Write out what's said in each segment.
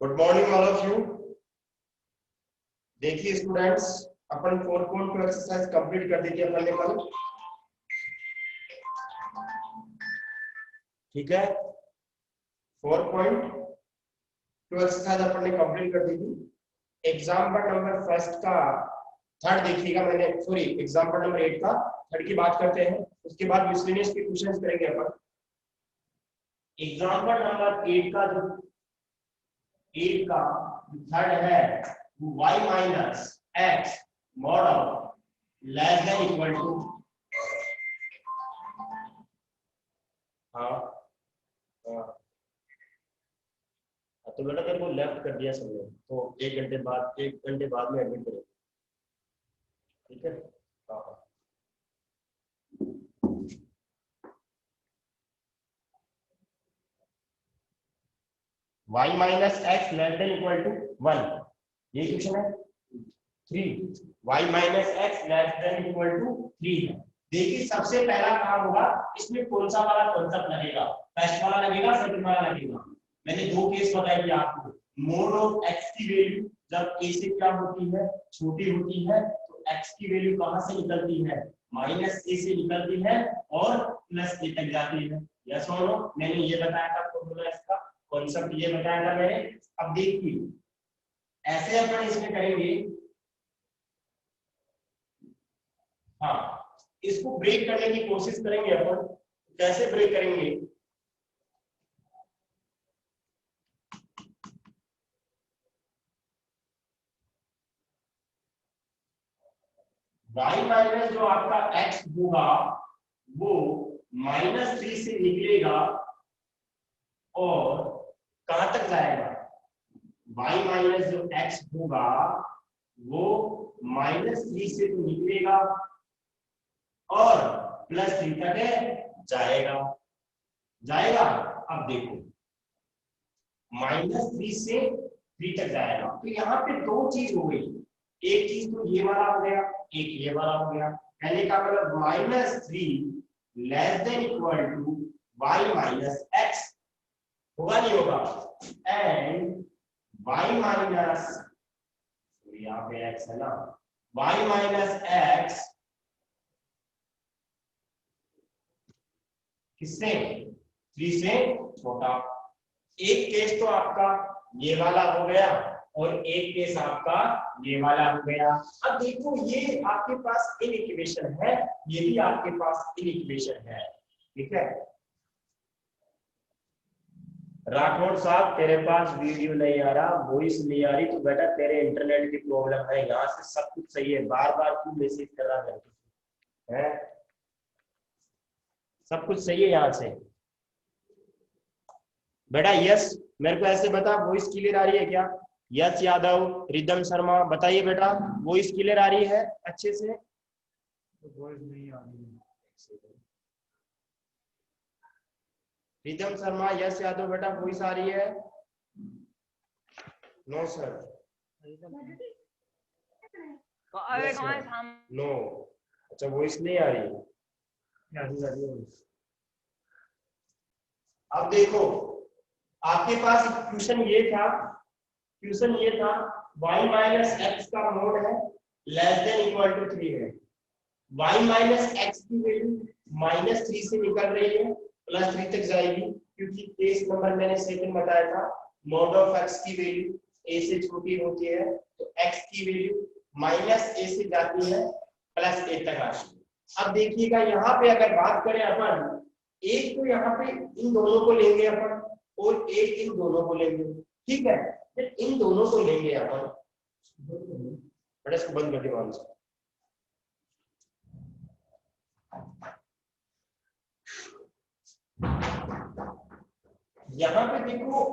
Good morning all of you. देखिए students, अपन 4.2 exercise complete कर दी थी अपन ने कल, ठीक है। 4.2 एक्सरसाइज अपन ने कंप्लीट कर दी थी। एग्जाम्पल नंबर फर्स्ट का थर्ड देखिएगा, मैंने सॉरी एग्जाम्पल नंबर 8 का थर्ड की बात करते हैं, उसके बाद मिसलेनियस के क्वेश्चंस करेंगे अपन। एग्जाम्पल नंबर 8 का जो थर्ड है y minus X mod of less than equal to, हाँ हाँ तो बेटा तेरे को लेफ्ट कर दिया सबने, तो 1 घंटे बाद में एडमिट करेंगे, ठीक है। हाँ y minus X less than equal to 1, ये क्वेश्चन है 3। y minus X less than equal to 3 है। देखिए सबसे पहला काम होगा, इसमें कौन सा वाला कॉन्सेप्ट लगेगा, फर्स्ट वाला लगेगा सेकंड वाला लगेगा। मैंने दो केस बताए थे आपको। मोड ऑफ x की वैल्यू जब a से क्या होती है, छोटी होती है, तो x की वैल्यू कहां से निकलती है, माइनस a से निकलती है और प्लस a तक जाती है। यस और नो, मैंने ये बताया था फॉर्मूला, इसका कॉन्सेप्ट ये बताया था मैंने। अब देखिए ऐसे अपन इसमें करेंगे, हाँ इसको ब्रेक करने की कोशिश करेंगे अपन। कैसे ब्रेक करेंगे, y माइनस जो आपका x होगा वो -3 से निकलेगा और कहां तक जाएगा, y माइनस जो x होगा वो -3 से तो निकलेगा और +3 तक जाएगा जाएगा। अब देखो -3 से 3 तक जाएगा, तो यहाँ पे दो चीज हो गई। एक चीज तो ये वाला हो गया, एक ये वाला हो गया। कहने का मतलब -3 less than equal to y minus X होगा, नहीं होगा, एंड y माइनस, यहाँ पे x है ना, y माइनस एक्स किससे, 3 से छोटा। एक केस तो आपका ये वाला हो गया और एक केस आपका ये वाला हो गया। अब देखो ये आपके पास इन इक्वेशन है, ये भी आपके पास इन इक्वेशन है, ठीक है। राठौड़ साहब तेरे पास वीडियो नहीं आ रहा, वॉइस नहीं आ रही, तो बेटा तेरे इंटरनेट की प्रॉब्लम है, यहाँ से सब कुछ सही है, बार बार क्यों मैसेज कर रहा है, सब कुछ सही है यहाँ से। बेटा यस, मेरे को ऐसे बता वॉइस क्लियर आ रही है क्या, यस यादव, रिदम शर्मा, बताइए बेटा वॉइस क्लियर आ रही है अच्छे से, वॉइस नहीं आ रही है। रिदम शर्मा, यस यादव बेटा वॉइस आ रही है, नो सर, नो, अच्छा वॉइस नहीं आ रही है। अब देखो आपके पास क्वेश्चन ये था y माइनस एक्स का मोड है लेस देन इक्वल टू 3 है, y माइनस एक्स की वैल्यू -3 से निकल रही है, +3 तक जाएगी, क्योंकि केस नंबर मैंने सेकंड बताया था, मोड ऑफ x की वैल्यू a से छोटी होती है, तो x की वैल्यू -a से जाती है +a तक आती है। अब देखिएगा यहाँ पे अगर बात करें अपन, एक तो यहाँ पे इन दोनों को लेंगे अपन और एक इन दोनों को लेंगे, ठीक है। इन दोनों को लेंगे अपन, बड़ा इसको बंद कर दिया मान से। यहाँ पे देखो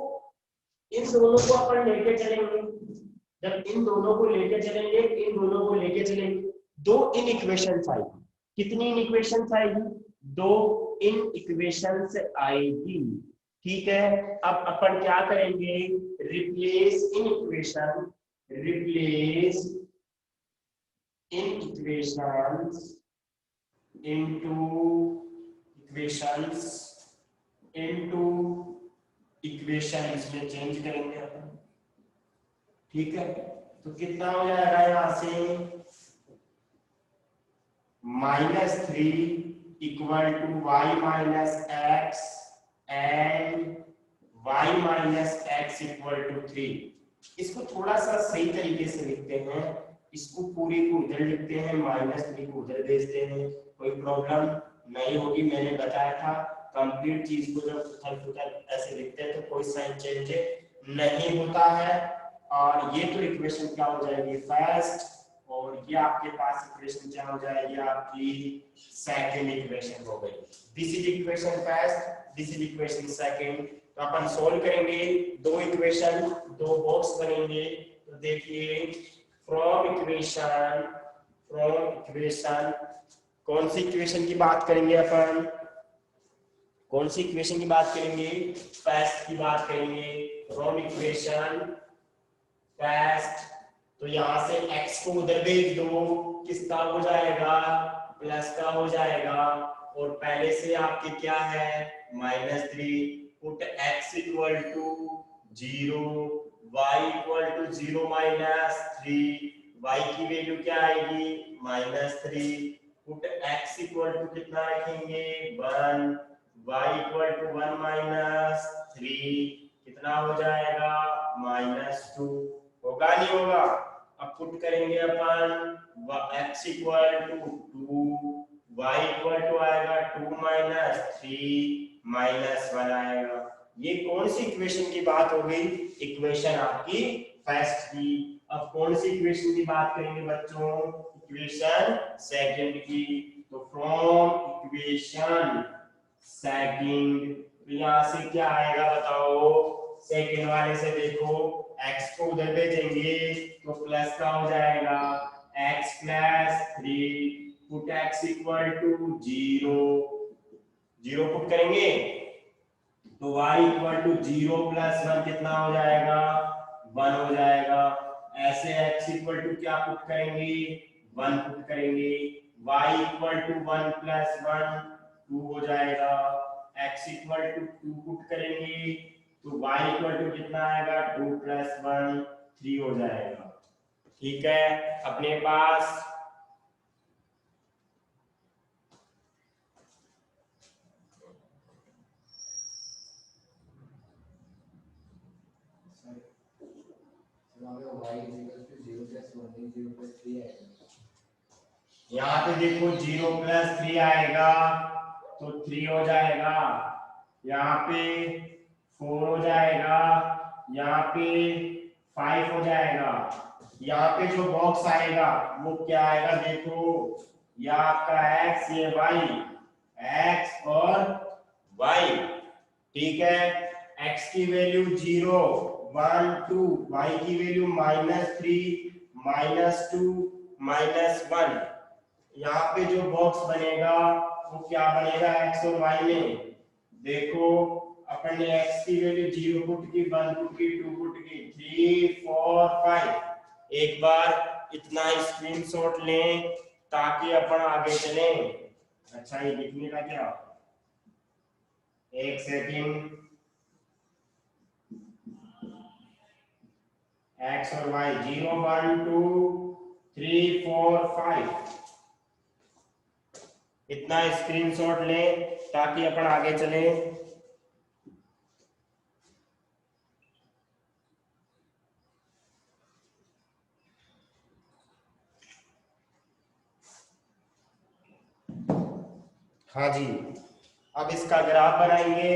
इन दोनों को अपन लेके चलेंगे, जब इन दोनों को लेके चलेंगे, इन दोनों को लेके चलेंगे, दो इन इक्वेशंस आएगी। कितनी इन इक्वेशंस आएगी, दो इन इक्वेशंस आएगी, ठीक है। अब अपन क्या करेंगे, replace in equation, replace in equations into equations into equations में चेंज करेंगे अपन, ठीक है, तो कितना हो जाएगा यहां से -3 equal to y minus X and y minus X equal to 3। इसको थोड़ा सा सही तरीके से लिखते हैं, इसको पूरे को उधर लिखते हैं, -3 को उधर भेजते हैं, कोई प्रॉब्लम नहीं होगी। मैंने बताया था कंप्लीट चीज को जब उथल-पुथल ऐसे लिखते हैं तो कोई साइन चेंज नहीं होता है। और ये तो इक्वेशन क्या हो जाएगी फर्स्ट, और ये आपके पास इक्वेशन क्या हो जाएगी आपकी सेकंड इक्वेशन हो गई। This is equation first, this is equation second. तो अपन सोल्व करेंगे दो इक्वेशन, दो बॉक्स बनेंगे। तो देखिए फ्रॉम इक्वेशन कौन सी इक्वेशन की बात करेंगे अपन, कौन सी इक्वेशन की बात करेंगे, फर्स्ट की बात करेंगे। फ्रॉम इक्वेशन फर्स्ट, तो यहां से x को उधर भेज दो, किसका हो जाएगा प्लस का हो जाएगा, और पहले से आपके क्या है -3। Put x equal to 0, y equal to 0 minus 3, y की वैल्यू क्या आएगी -3। पुट x इक्वल टू कितना रखेंगे 1, y इक्वल टू 1 माइनस 3, कितना हो जाएगा -2। होगा नहीं होगा, अब पुट करेंगे अपन x equal to 2, y equal to आएगा 2 माइनस 3 माइनस 1 आएगा। ये कौन सी इक्वेशन की बात हो गई, इक्वेशन आपकी फर्स्ट की। अब कौन सी इक्वेशन की बात करेंगे बच्चों, इक्वेशन सेकंड की। तो फ्रॉम इक्वेशन सेकंड, तो यहाँ से क्या आएगा बताओ, सेकंड वाले से देखो x को उधर भेजेंगे तो प्लस का हो जाएगा x plus 3। Put x equal to 0, 0 put करेंगे तो y इक्वल टू 0 प्लस 1 कितना हो जाएगा 1 हो जाएगा। ऐसे x इक्वल टू क्या पुट करेंगे 1 पुट करेंगे, y इक्वल टू 1 प्लस 1 2 हो जाएगा। x इक्वल टू 2 पुट करेंगे तो y इक्वल टू कितना आएगा 2 प्लस 1 3 हो जाएगा। ठीक है, अपने पास यहाँ पे देखो 0 प्लस 3 आएगा तो 3 हो जाएगा, यहाँ पे 4 हो जाएगा, यहाँ पे 5 हो जाएगा। यहाँ पे जो बॉक्स आएगा वो क्या आएगा देखो, यह आपका x, ये y, x और y। ठीक है, x की वैल्यू 0 1 2, y की वैल्यू -3 -2 -1। यहाँ पे जो बॉक्स बनेगा वो क्या बनेगा x और y में, देखो अपन ने x की वैल्यू 0 पुट की, 1 पुट की, 2 पुट की, 3 4 5। एक बार इतना स्क्रीनशॉट लें ताकि अपन आगे चलें। अच्छा ये लिखने का क्या, एक सेकंड, x और y 0 1 2 3 4 5, इतना स्क्रीनशॉट लें ताकि अपन आगे चले। हाँ जी, अब इसका ग्राफ बनाएंगे।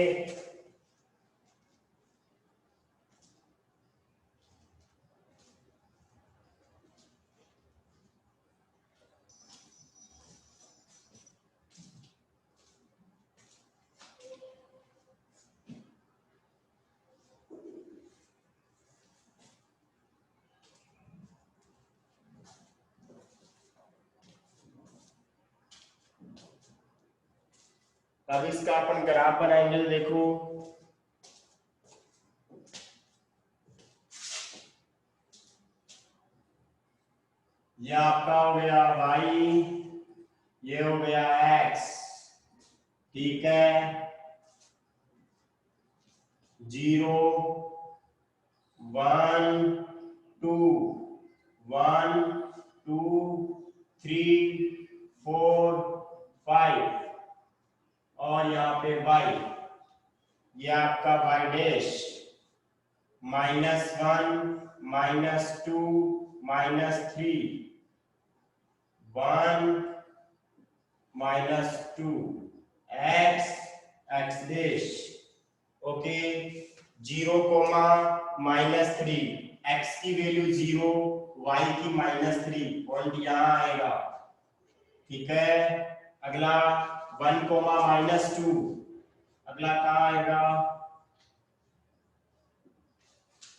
अब इसका अपन ग्राफ बनाएंगे, देखो ये आपका हो गया y, ये हो गया x। ठीक है, 0 1 2 1 2 3 4 5 और यहाँ पे y, ये आपका y dash -1 -2 -3 1 -2 x x dash okay 0 -3 x की वैल्यू 0 y की -3 पॉइंट यहाँ आएगा ठीक है। अगला 1 -2 अगला कहाँ आएगा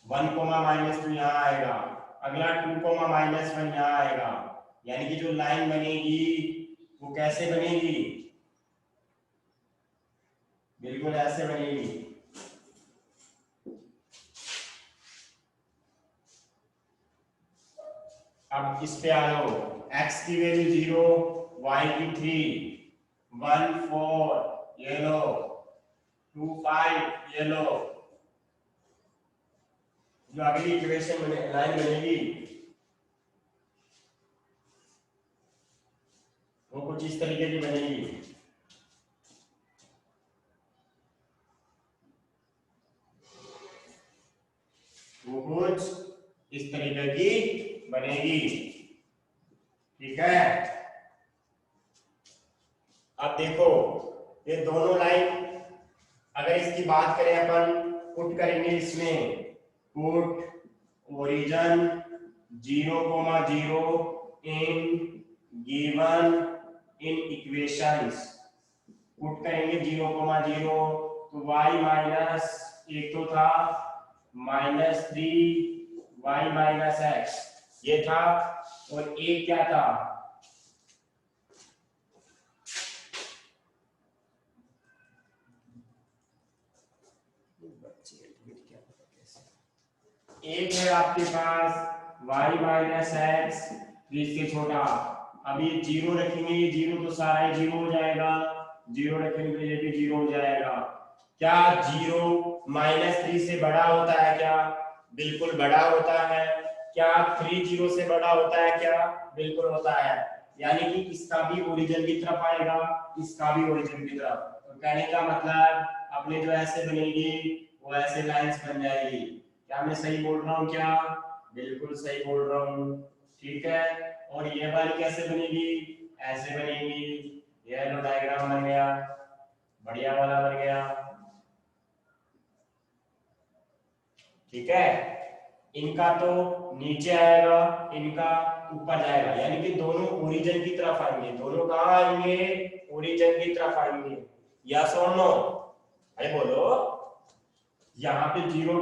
1 -2 यहाँ आएगा। अगला 2 -1 यहाँ आएगा। यानी कि जो लाइन बनेगी वो कैसे बनेगी बिल्कुल ऐसे बनेगी। अब इस पे आ जाओ x की वैल्यू 0 y की 3 1 4 ये लो 2 5 ये लो। जो अगली इक्वेशन बने लाइन बनेगी वो कुछ इस तरीके की बनेगी। वो कुछ इस तरीके की बनेगी ठीक है। अब देखो ये दोनों लाइन अगर इसकी बात करें अपन पुट करेंगे इसमें put origin 0,0 in given in equations put करेंगे 0,0 तो y माइनस एक तो था -3 y माइनस एक्स ये था और एक क्या था एक है आपके पास y माइनस एक्स इससे छोटा। अब ये 0 रखेंगे ये 0 तो सारा ही 0 हो जाएगा 0 रखेंगे तो ये भी 0 हो जाएगा। क्या 0 -3 से बड़ा होता है क्या बिल्कुल बड़ा होता है। क्या 3 0 से बड़ा होता है क्या बिल्कुल होता है। यानी कि इसका भी ओरिजिन की तरफ आएगा इसका भी ओरिजिन की तरफ। तो कहने का मतलब अपने जो ऐसे बनेगी वो ऐसे लाइंस बन जाएगी। क्या मैं सही बोल रहा हूँ क्या बिल्कुल सही बोल रहा हूँ ठीक है। और ये वाली कैसे बनेगी ऐसे बनेगी। ये लो डायग्राम बन गया बढ़िया वाला बन गया ठीक है। इनका तो नीचे आएगा इनका ऊपर जाएगा यानी कि दोनों ओरिजिन की तरफ आएंगे। दोनों कहाँ आएंगे ओरिजिन की तरफ आएंगे। यस और नो अरे बोलो। यहाँ पे 0,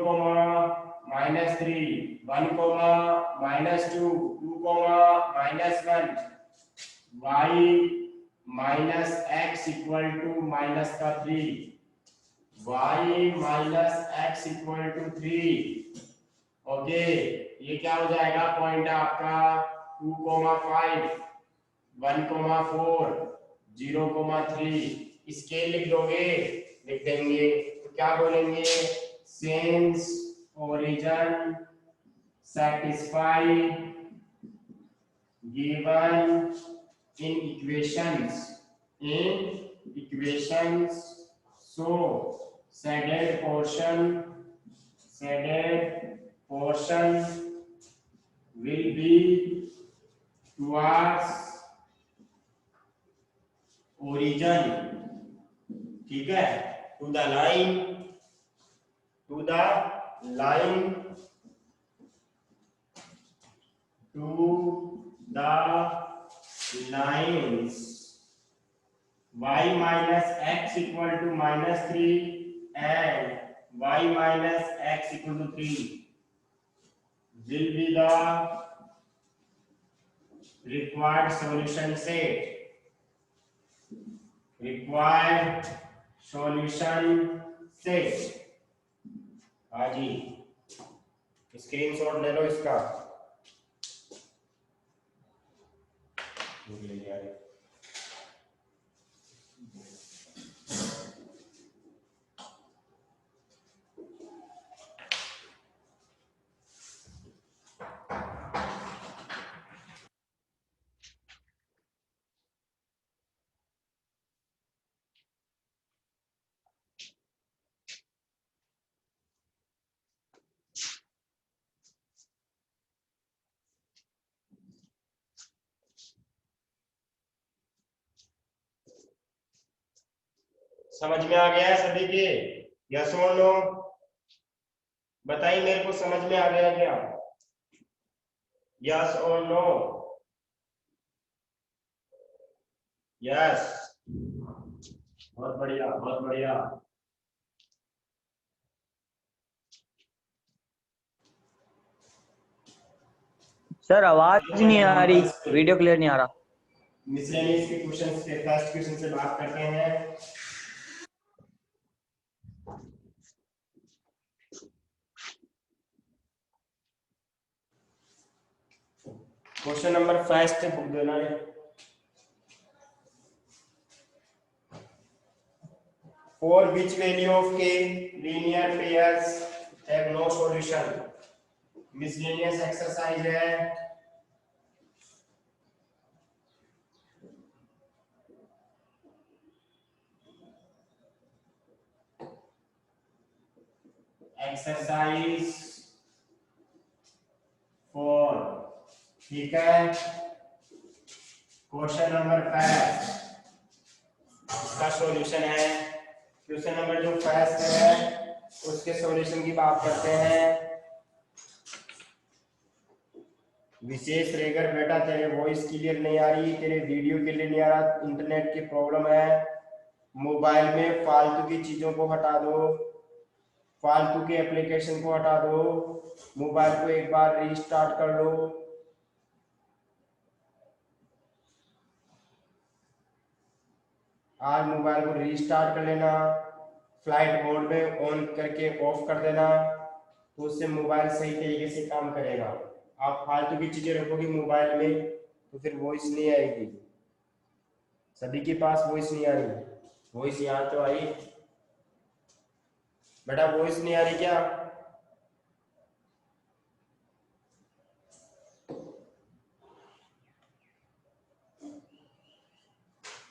-3 1, -2 2, -1 y minus x equal to -3 y minus x equal to 3 okay. ये क्या हो जाएगा पॉइंट आपका 2, 5 1, 4 0,3 स्केल लिख दोगे लिख देंगे तो क्या बोलेंगे since origin satisfied given in equations so shaded portion will be towards origin ठीक है to the line to the lines y minus x equal to -3 and y minus x equal to 3 will be the required solution set हाँ जी screenshot ले लो इसका ले लिया है। समझ में आ गया है सभी के? यस और नो? बताइए मेरे को, समझ में आ गया क्या? यस और नो? यस, बहुत बढ़िया बहुत बढ़िया। सर आवाज नहीं आ रही, वीडियो क्लियर नहीं आ रहा। मिसलेनियस के क्वेश्चन के फर्स्ट क्वेश्चन से बात करते हैं। क्वेश्चन नंबर फर्स्ट बुक देना है। For which value of k linear pairs have no solution? Miscellaneous exercise है। एक्सरसाइज 4, ठीक है। क्वेश्चन नंबर 5 इसका सॉल्यूशन है। क्वेश्चन नंबर जो फर्स्ट है उसके सॉल्यूशन की बात करते हैं। विशेष रेगर, बेटा तेरे वॉइस क्लियर नहीं आ रही, तेरे वीडियो क्लियर नहीं आ रहा, इंटरनेट की प्रॉब्लम है। मोबाइल में फालतू की चीजों को हटा दो, फालतू के एप्लीकेशन को हटा दो, मोबाइल को एक बार रीस्टार्ट कर लो। आज मोबाइल को रीस्टार्ट कर लेना, फ्लाइट मोड में ऑन करके ऑफ कर देना, तो उससे मोबाइल सही तरीके से काम करेगा। आप फालतू की चीजें रखोगे मोबाइल में तो फिर वॉइस नहीं आएगी। सभी के पास वॉइस नहीं आ रही? वॉइस यहाँ तो आई बेटा, वॉइस नहीं आ रही क्या?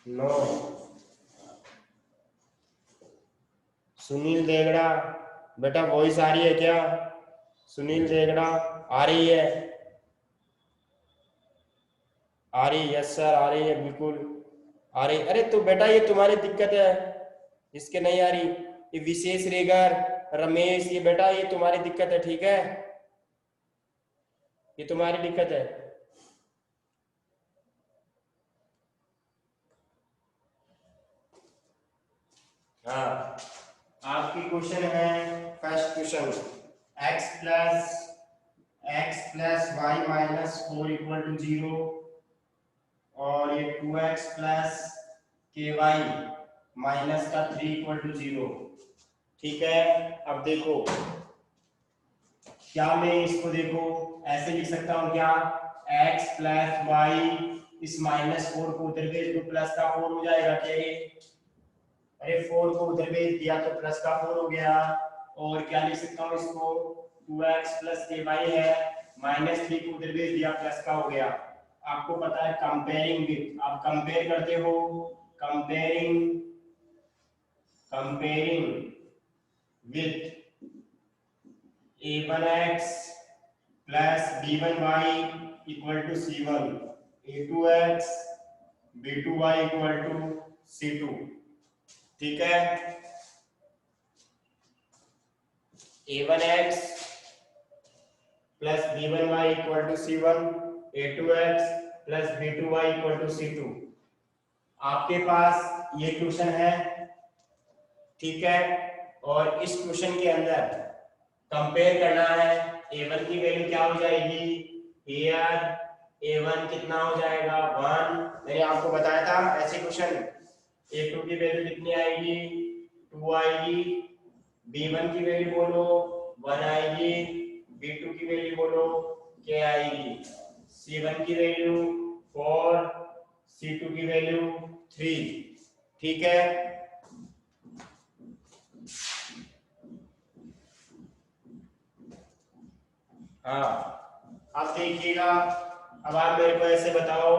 नो। सुनील देगड़ा, बेटा वॉइस आ रही है क्या? सुनील देगड़ा, आ रही है? आ रही है? यस सर आ रही है, बिल्कुल आ रही। अरे तो बेटा ये तुम्हारी दिक्कत है, इसके नहीं आ रही। ये विशेष रेगर, रमेश, ये बेटा ये तुम्हारी दिक्कत है, ठीक है? ये तुम्हारी दिक्कत है। हाँ, आपकी क्वेश्चन है first question, x plus Y minus 4 equal to 0 और ये 2x प्लस के वाई माइनस का 3 इक्वल टू 0, ठीक है। अब देखो क्या मैं इसको देखो ऐसे लिख सकता हूं क्या, x प्लस वाई इस -4 को उधर भेज दो, प्लस का 4 हो जाएगा क्या ये? अरे 4 को उधर भेज दिया तो प्लस का 4 हो गया। और क्या लिख सकता हूँ इसको, 2x प्लस के वाई है, -3 को उधर भेज दिया, प्लस का हो गया। आपको पता है कंपेयरिंग विथ, आप कंपेयर करते हो, comparing with a1x plus b1y equal to c1, a2x b2y equal to c2, ठीक है। a1x plus b1y equal to c1, a2x plus b2y equal to c2। आपके पास ये क्वेश्चन है, ठीक है। और इस क्वेश्चन के अंदर कंपेयर करना है, a1 की वैल्यू क्या हो जाएगी, हियर a1 कितना हो जाएगा 1, मैंने आपको बताया था ऐसे क्वेश्चन। a2 की वैल्यू कितनी आएगी 2 आएगी, b1 की वैल्यू बोलो 1 आएगी, b2 की वैल्यू बोलो क्या आएगी, c1 की वैल्यू 4, c2 की वैल्यू 3, ठीक है। हाँ, अब देखिएगा, अब आप मेरे को ऐसे बताओ,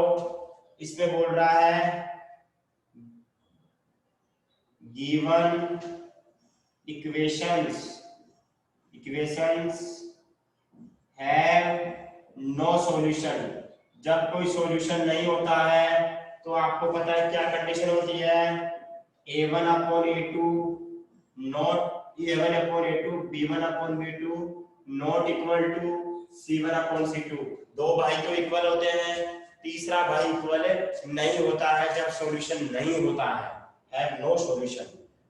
इसमें बोल रहा है given equations have no solution. जब कोई सॉल्यूशन नहीं होता है तो आपको पता है क्या कंडीशन होती है, a1 upon a2 not a1 upon a2 b1 upon b2 not equal to c1 upon c2। दो भाई तो इक्वल होते हैं, तीसरा भाई इक्वल नहीं होता है जब सॉल्यूशन नहीं होता है, हैव नो सॉल्यूशन।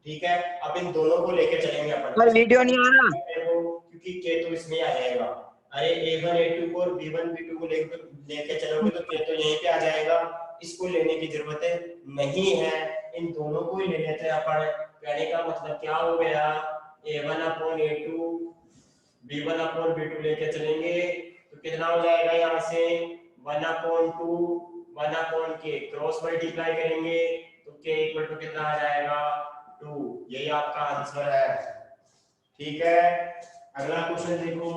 ठीक है, अब इन दोनों को लेके चलेंगे अपन, सर वीडियो नहीं आ रहा। क्योंकि के तो इसमें आ जाएगा। अरे a1 a2 को और b1 b2 को लेके चलोगे तो के तो यहीं पे आ जाएगा, इसको लेने की जरूरत नहीं है, इन दोनों को ही ले लेते हैं अपन। कहने का मतलब क्या हो गया, a1 upon a2 b1 upon b2 लेके चलेंगे तो कितना हो जाएगा, यहाँ से 1 upon 2 1 upon k cross multiply करेंगे तो k इक्वल टू कितना आ जाएगा 2। यही आपका आंसर है। ठीक है, अगला क्वेश्चन देखो।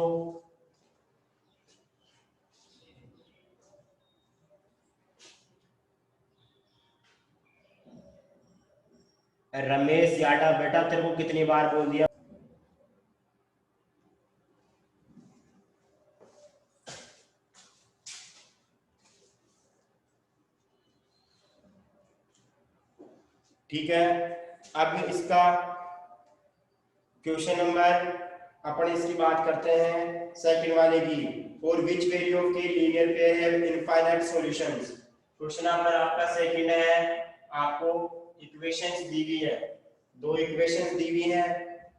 रमेश यादव, बेटा तेरे को कितनी बार बोल दिया। ठीक है, अब इसका क्वेश्चन नंबर अपन इसकी बात करते हैं सेकंड वाले की। फॉर विच वैल्यू ऑफ के linear pair have infinite solutions. Question number आपका सेकंड है, आपको इक्वेशंस दी गई है, दो इक्वेशंस दी हुई है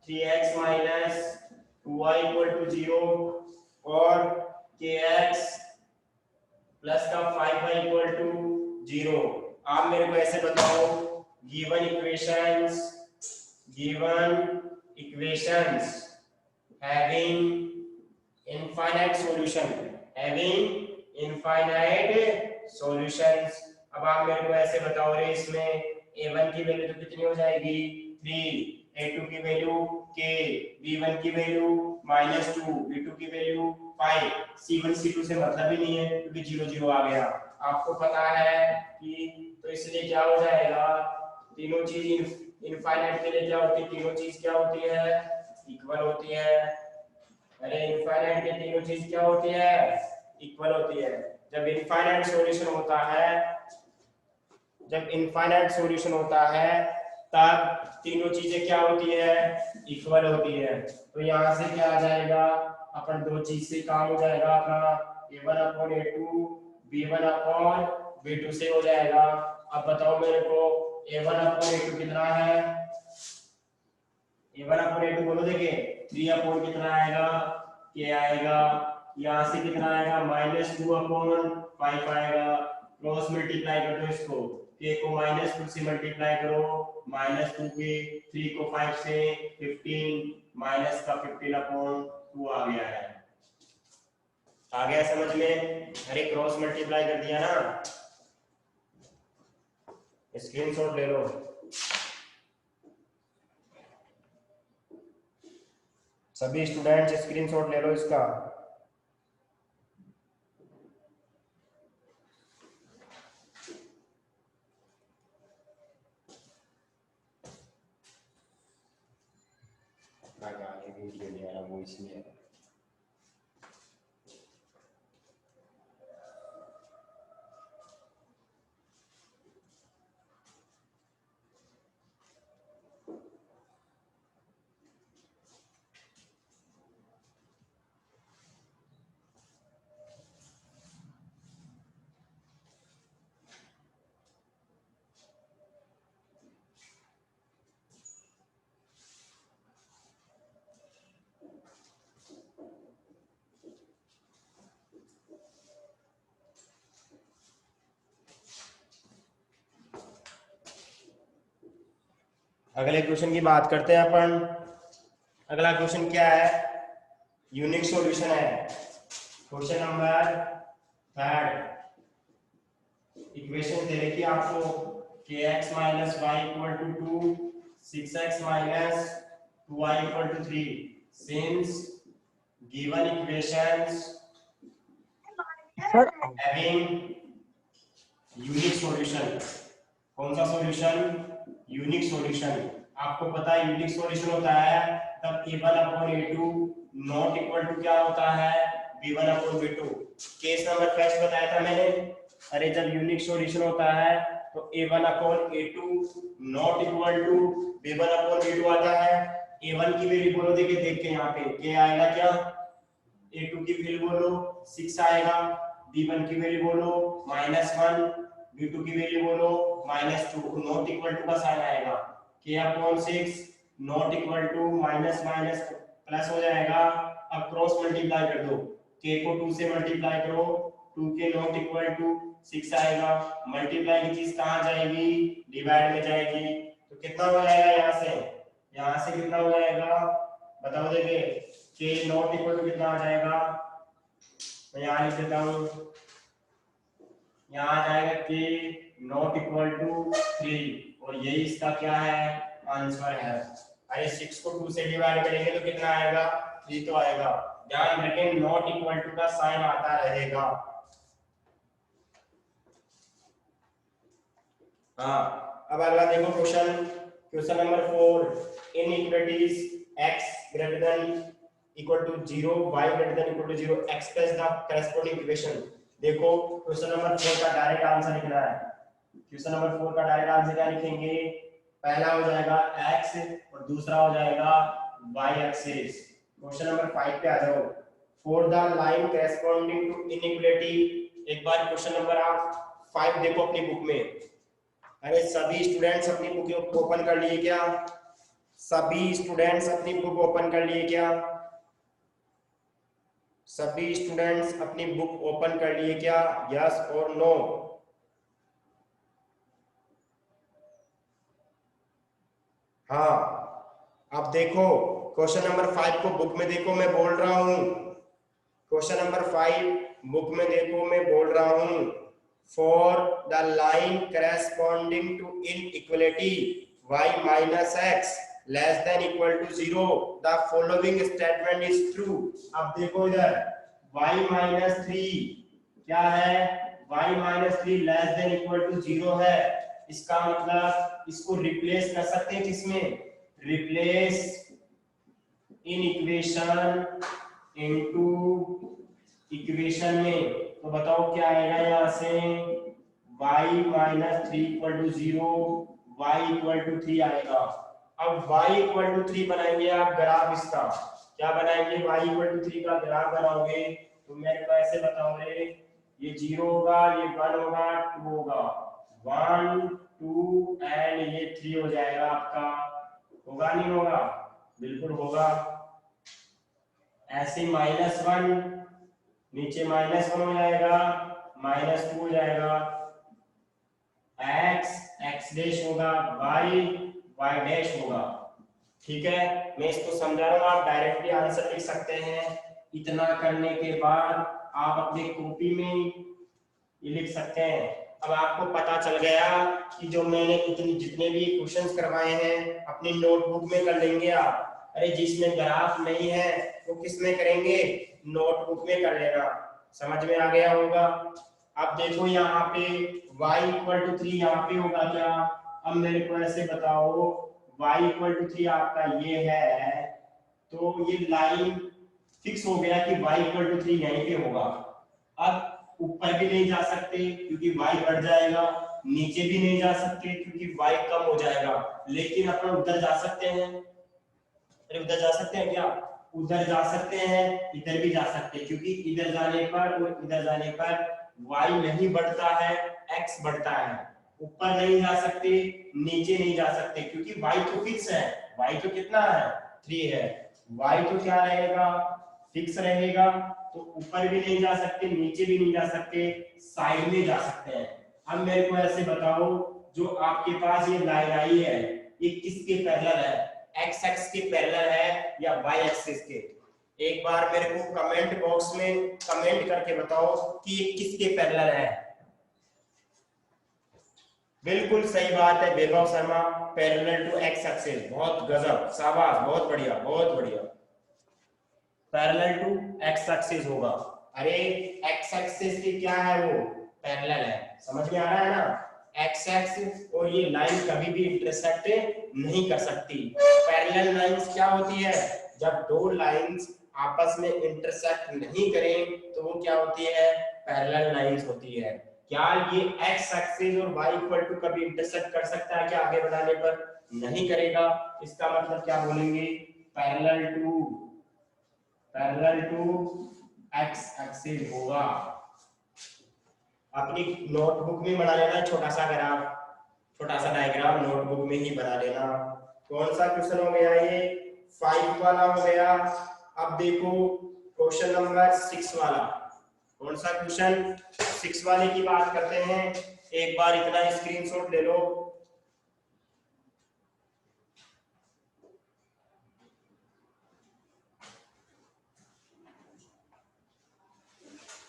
3x minus 2y equal to 0 और kx प्लस का 5y इक्वल टू 0। आप मेरे को ऐसे बताओ, given equations having infinite solutions। अब आप मेरे को ऐसे बताओ रे, इसमें a1 की वैल्यू तो कितनी हो जाएगी 3, a2 की वैल्यू k, b1 की वैल्यू -2, b2 की वैल्यू 5, c1 c2 से मतलब ही नहीं है क्योंकि 0 0 आ गया। आपको पता है कि तो इसलिए क्या हो जाएगा, तीनों चीज इनफाइनाइट के लिए क्या होती है, तीनों चीज क्या होती है इक्वल होती है। अरे इनफाइनाइट के तीनों चीज क्या होती है इक्वल होती है। जब इनफाइनाइट सॉल्यूशन होता है तब तीनों चीजें क्या होती है इक्वल होती है। तो यहाँ से क्या आ जाएगा, अपन दो चीज से काम हो जाएगा अपना, a1 upon a2 b1 upon b2 से हो जाएगा। अब बताओ मेरे को a1 अपॉन a2 कितना है, a1 अपॉन a2 बोलो, देखिए 3 अपॉन कितना आएगा k आएगा, यहाँ से कितना आएगा -2 अपॉन 5 आएगा, क्रॉस मल्टीप्लाई कर दो इसको, k को -2 से मल्टीप्लाई करो, -2 के 3 को 5 से 15 माइनस का 15 अपॉन 2 आ गया है। आ गया समझ में? अरे क्रॉस मल्टीप्लाई कर दिया ना, स्क्रीनशॉट ले लो। सभी स्टूडेंट्स स्क्रीनशॉट ले लो इसका। आगे वीडियो ले आ रहा वो इसलिए। अगले क्वेश्चन की बात करते हैं अपन। अगला क्वेश्चन क्या है, यूनिक सॉल्यूशन है। क्वेश्चन नंबर थर्ड, इक्वेशन दे रखी है आपको kx minus Y equal to 2, 6x minus 2y equal to 3। Since given equations having unique solution. कौन सा सॉल्यूशन? Unique solution. आपको पता है यूनिक सॉल्यूशन होता है तब a1 upon a2 not equal to क्या होता है b1 upon b2। Case number first बताया था मैंने। अरे जब यूनिक सॉल्यूशन होता है तो a1 upon a2 not equal to b1 upon b2 आता है। a1 की वैल्यू बोलो, देखिए देख के यहाँ पे क्या आएगा, क्या a2 की वैल्यू बोलो 6 आएगा, b1 की वैल्यू बोलो -1, b2 की वैल्यू बोलो -2, नॉट इक्वल टू का साइन आएगा, k upon 6 not equal to minus minus plus हो जाएगा। अब क्रॉस मल्टीप्लाई कर दो, k को 2 से मल्टीप्लाई करो, 2 के नॉट इक्वल टू 6 आएगा, मल्टीप्लाई की चीज कहां जाएगी, डिवाइड में जाएगी, तो कितना हो जाएगा यहाँ से कितना हो जाएगा बताओ, देखिए k नॉट इक्वल टू कितना आ जाएगा, मैं यहाँ लिख देता हूँ, यहाँ आ जाएगा k नॉट इक्वल टू 3 और यही इसका क्या है आंसर है। अरे 6 को 2 से डिवाइड करेंगे तो कितना आएगा, 3 तो आएगा। ध्यान रखें नॉट इक्वल टू का साइन आता रहेगा। हाँ, अब अगला देखो question number 4, inequalities x greater than equal to 0, y greater than equal to 0, express the corresponding equation। देखो क्वेश्चन नंबर 4 का डायरेक्ट आंसर लिखना है। क्वेश्चन नंबर 4 का डायरेक्ट आंसर क्या लिखेंगे, पहला हो जाएगा x और दूसरा हो जाएगा y एक्सिस। क्वेश्चन नंबर 5 पे आ जाओ, for the line corresponding to inequality. एक बार क्वेश्चन नंबर आप 5 देखो अपनी बुक में। अरे सभी स्टूडेंट्स अपनी बुक ओपन कर लिए क्या, सभी स्टूडेंट्स अपनी बुक ओपन कर लिए क्या, सभी स्टूडेंट्स अपनी बुक ओपन कर लिए क्या, यस और नो। हाँ, अब देखो क्वेश्चन नंबर 5 को बुक में देखो, मैं बोल रहा हूं, क्वेश्चन नंबर 5 बुक में देखो, मैं बोल रहा हूं, for the line corresponding to inequality y minus x less than equal to 0 the following statement is true। अब देखो इधर y minus 3 क्या है, y minus 3 less than equal to 0 है, इसका मतलब इसको रिप्लेस कर सकते हैं किसमें, replace in equation into equation में, तो बताओ क्या आएगा यहाँ से, y minus 3 equal to 0, y equal to 3 आएगा। अब y equal to 3 बनाएंगे आप ग्राफ, इसका क्या बनाएंगे, y equal to 3 का ग्राफ बनाओगे तो मेरे को ऐसे बताओ रे, ये 0 होगा, ये 1 होगा, 2 होगा, 1 2 एंड ये 3 हो जाएगा आपका, होगा नहीं होगा, बिल्कुल होगा। ऐसे -1 नीचे -1 हो जाएगा, -2 हो जाएगा, x डैश होगा, y डैश होगा। ठीक है, मैं इसको समझा रहा हूँ, आप डायरेक्टली आंसर लिख सकते हैं। इतना करने के बाद आप अपनी कॉपी में ये लिख सकते हैं। अब आपको पता चल गया कि जो मैंने जितने भी क्वेश्चंस करवाए हैं अपनी नोटबुक में कर लेंगे आप। अरे जिसमें ग्राफ नहीं है वो किस में करेंगे, नोटबुक में कर लेना। समझ में आ गया होगा। अब देखो यहाँ पे y इक्वल टू 3 यहाँ पे होगा क्या, अब मेरे को ऐसे बताओ y इक्वल टू 3 आपका ये है, तो ये लाइन फिक्स हो गया कि y इक्वल टू 3 यहीं पे होगा। अब ऊपर भी नहीं जा सकते क्योंकि y बढ़ जाएगा, नीचे भी नहीं जा सकते क्योंकि y कम हो जाएगा, लेकिन अपन उधर जा सकते हैं। अरे उधर जा सकते हैं क्या, उधर जा सकते हैं, इधर भी जा सकते हैं, क्योंकि इधर जाने पर और इधर जाने पर y नहीं बढ़ता है, x बढ़ता है। ऊपर नहीं जा सकते, नीचे नहीं जा सकते क्योंकि y तो फिक्स है, y तो कितना है 3 है, y तो क्या रहेगा फिक्स रहेगा, तो ऊपर भी नहीं जा सकते, नीचे भी नहीं जा सकते, साइड में जा सकते हैं। अब मेरे को ऐसे बताओ जो आपके पास ये लाइन आई है ये किसके पैरेलल है, x एक्सिस के पैरेलल है या y एक्सिस के। एक बार मेरे को कमेंट बॉक्स में कमेंट करके बताओ कि ये किसके पैरेलल है। बिल्कुल सही बात है Vaibhav Sharma, parallel to x axis. बहुत गजब, शाबाश, बहुत बढ़िया बहुत बढ़िया। पैरेलल टू x एक्सिस होगा। अरे x एक्सिस के क्या है वो पैरेलल है, समझ में आ रहा है ना। x एक्सिस और ये लाइन कभी भी इंटरसेक्ट नहीं कर सकती। पैरेलल लाइंस क्या होती है, जब दो लाइंस आपस में इंटरसेक्ट नहीं करें तो वो क्या होती है, पैरेलल लाइंस होती है। क्या ये x एक्सिस और y इक्वल टू कभी इंटरसेक्ट कर सकता है क्या आगे बढ़ाने पर? नहीं करेगा। इसका मतलब क्या बोलेंगे? पैरेलल टू x एक्सिस होगा। अपनी नोटबुक में बना लेना छोटा सा ग्राफ, छोटा सा डायग्राम नोटबुक में ही बना लेना। कौन सा क्वेश्चन हो गया ये? 5 वाला हो गया। अब देखो क्वेश्चन नंबर 6 वाला। कौन सा क्वेश्चन? 6 वाले की बात करते हैं। एक बार इतना स्क्रीनशॉट ले लो।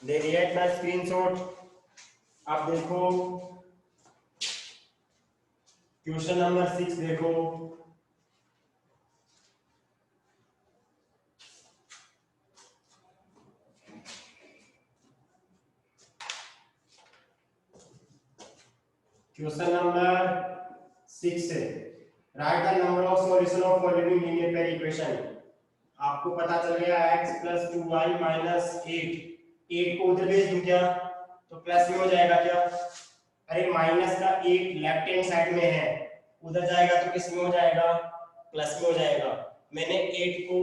ले लिया इतना स्क्रीनशॉट। अब देखो क्वेश्चन नंबर 6 देखो। क्वेश्चन नंबर 6 है, right the number of solution of following linear pair equation. आपको पता चल गया x + 2y - 8 को उधर भेज दूं क्या तो प्लस में हो जाएगा क्या? अरे माइनस का 8 लेफ्ट हैंड साइड में है, उधर जाएगा तो किस में हो जाएगा? प्लस में हो जाएगा। मैंने 8 को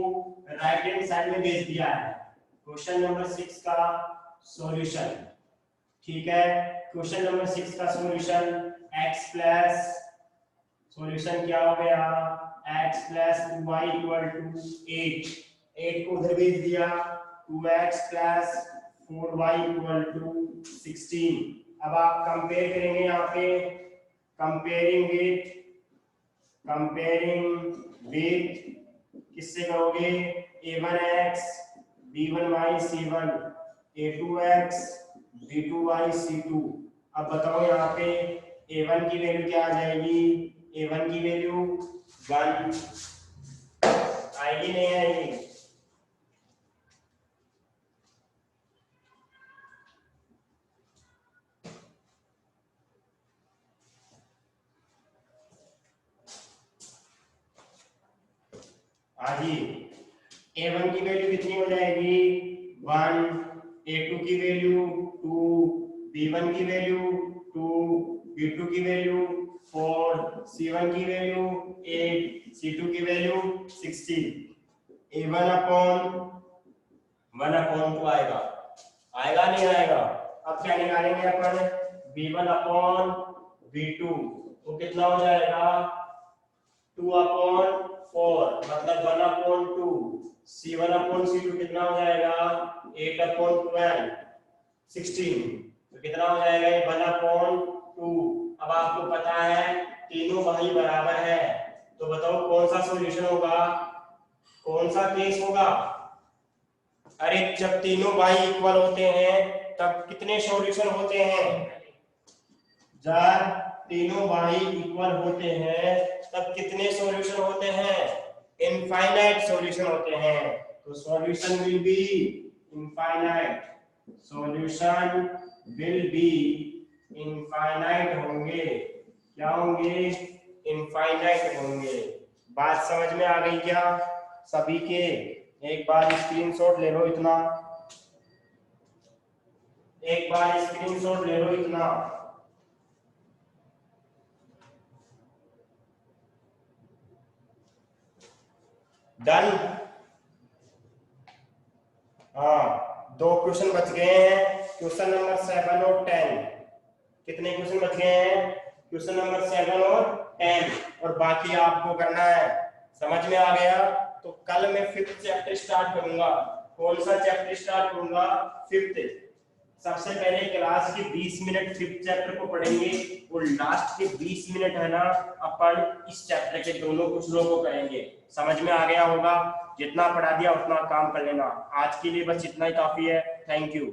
राइट हैंड साइड में भेज दिया है। क्वेश्चन नंबर 6 का सॉल्यूशन, ठीक है। क्वेश्चन नंबर 6 का सॉल्यूशन x प्लस, सॉल्यूशन क्या हो गया? x + 2y = 8, 8 को उधर भेज दिया। 2x + 4y = 16। अब आप कंपेयर करेंगे यहाँ पे, कंपेयरिंग विथ किससे करोगे? a1x b1y c1 a2x b2y c2। अब बताओ यहाँ पे a1 की वैल्यू क्या आ जाएगी? a1 की वैल्यू 1 आएगी, नहीं आएगी? आजी a1 की वैल्यू कितनी हो जाएगी? 1, a2 की वैल्यू 2, b1 की वैल्यू 2, b2 की वैल्यू 4, c1 की वैल्यू 8, c2 की वैल्यू 16। a1/1/2 आएगा, आएगा नहीं आएगा? अब क्या निकालेंगे अपन? b1/b2 तो कितना हो जाएगा? 2/4 मतलब 1/2। c1/c2 कितना हो जाएगा? 8/12 16। तो कितना हो जाएगा? 1/2। अब आपको पता है तीनों भाई बराबर है, तो बताओ कौन सा सॉल्यूशन होगा? कौन सा केस होगा? अरे जब तीनों भाई इक्वल होते हैं तब कितने सॉल्यूशन होते हैं? जब तीनों भाई इक्वल होते हैं तब कितने सॉल्यूशन होते हैं? इनफाइनाइट सॉल्यूशन होते हैं। तो solution will be infinite, solution will be infinite होंगे। क्या होंगे? इनफाइनाइट होंगे। बात समझ में आ गई क्या सभी के? एक बार स्क्रीनशॉट ले लो इतना, एक बार स्क्रीनशॉट ले लो इतना। डन? हाँ, 2 क्वेश्चन बच गए हैं। क्वेश्चन नंबर 7 और 10। कितने क्वेश्चन बच गए हैं? क्वेश्चन नंबर 7 और 10, और बाकी आपको करना है। समझ में आ गया? तो कल मैं 5th चैप्टर स्टार्ट करूंगा। कौन सा चैप्टर स्टार्ट करूंगा? 5th। सबसे पहले क्लास के 20 मिनट 5th चैप्टर को पढ़ेंगे, और लास्ट के 20 मिनट है ना अपन इस चैप्टर के दोनों क्वेश्चनों को करेंगे। समझ में आ गया होगा? जितना पढ़ा दिया उतना काम कर लेना। आज के लिए बस इतना ही काफी है। Thank you.